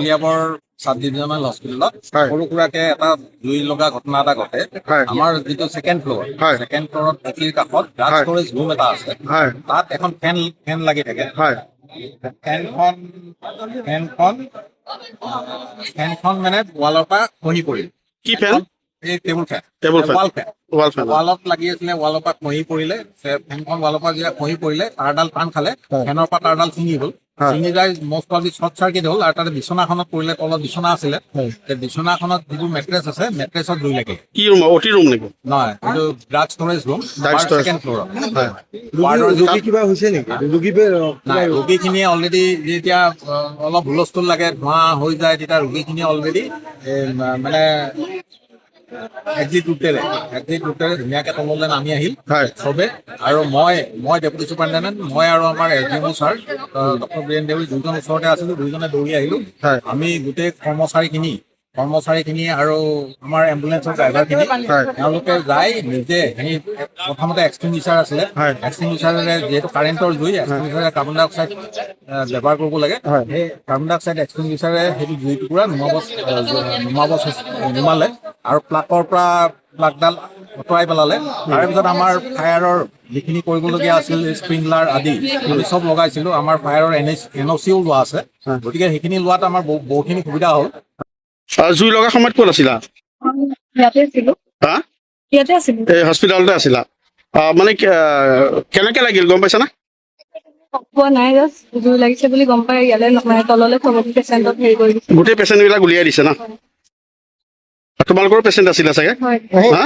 Kaliabor sub divisional হস্পিটেলত সৰু সুৰাকে এটা জুই লগা ঘটনা এটা ঘটে। আমাৰ যিটো ছেকেণ্ড ফ্ল'ৰত এটিৰ কাষত ড্ৰাগ ষ্ট'ৰেজ ৰুম এটা আছে। তাত এখন ফেন লাগি থাকে। ফেনখন মানে ৱালৰ পৰা খহি পৰিল। কি ফেন? এই টেবুল ফেন, ৱাল ফেন ৱালত লাগি আছিলে, ৱালৰ পৰা খহি পৰিলে। ফেনখন ৱালৰ পৰা যেতিয়া খহি পৰিলে তাঁৰডাল টান খালে, ফেনৰ পৰা তাঁৰডাল ছিঙি গ'ল। ছিঙি যাই মষ্ট প্ৰবাবলি শ্বৰ্ট চাৰ্কিট হ'ল আৰু তাতে বিচনাখনত পৰিলে। তলত বিচনা আছিলে, বিচনাখনত যিটো মেট্ৰেছ আছে মেট্ৰেছত জুই লাগিল। কি ৰুম? অটি ৰুম নেকি? নহয়, এইটো ড্ৰাগ ষ্ট'ৰেজ ৰুম, ছেকেণ্ড ফ্ল'ৰত। ৰোগী কিবা হৈছে নেকি? নাই, ৰোগীখিনিয়ে অলৰেডি যেতিয়া অলপ হুলস্থুল লাগে, ধোঁৱা হৈ যায়, তেতিয়া ৰোগীখিনিয়ে অলৰেডি মানে এক্সিট ৰুটেৰে ধুনীয়াকে তললৈ নামি আহিল চবে। আৰু মই ডেপুটি চুপাৰিনটেণ্ডেণ্ট, মই আৰু আমাৰ SDMO sir doctor Biren Deori দুইজন ওচৰতে আছিলোঁ। দুইজনে দৌৰি আহিলোঁ। আমি গোটেই কৰ্মচাৰীখিনি আৰু আমাৰ এম্বুলেঞ্চৰ ড্ৰাইভাৰখিনি তেওঁলোকে যাই নিজে প্ৰথমতে এক্সটিংগুইচাৰ আছিলে, এক্সটিংগুইচাৰেৰে যিহেতু কাৰেণ্টৰ জুই, এক্সটিংগুইচাৰে কাৰ্বন ডাই অক্সাইড ব্যৱহাৰ কৰিব লাগে। সেই কাৰ্বন ডাই অক্সাইড এক্সটিংগুইচাৰে সেইটো জুই টুকুৰা নুমালে আৰু প্লাগডাল আঁতৰাই পেলালে। তাৰে পিছত আমাৰ ফায়াৰৰ যিখিনি কৰিবলগীয়া আছিল, স্প্ৰিংলাৰ আদি আমি চব লগাইছিলোঁ। আমাৰ ফায়াৰৰ NOCও লোৱা আছে, গতিকে সেইখিনি লোৱাত আমাৰ বহুখিনি সুবিধা হ'ল। জুই লগা সময়ত ক'ত আছিলা? ইয়াতে আছিলো। হা? ইয়াতে আছিলো। এই হস্পিটেলতে আছিলা? মানে কেনেকে লাগিল গম পাইছা না? পোৱা নাই, জাষ্ট জুই লাগিছে বুলি গম পাই ইয়ালে মানে তললৈ চবকে পেচেণ্টক হেৰি কৰি দিছে। গোটেই পেচেণ্টবিলাক উলিয়াই দিছে না? তোমালোকৰ পেচেণ্ট আছিলে চাগে? হয়। হা?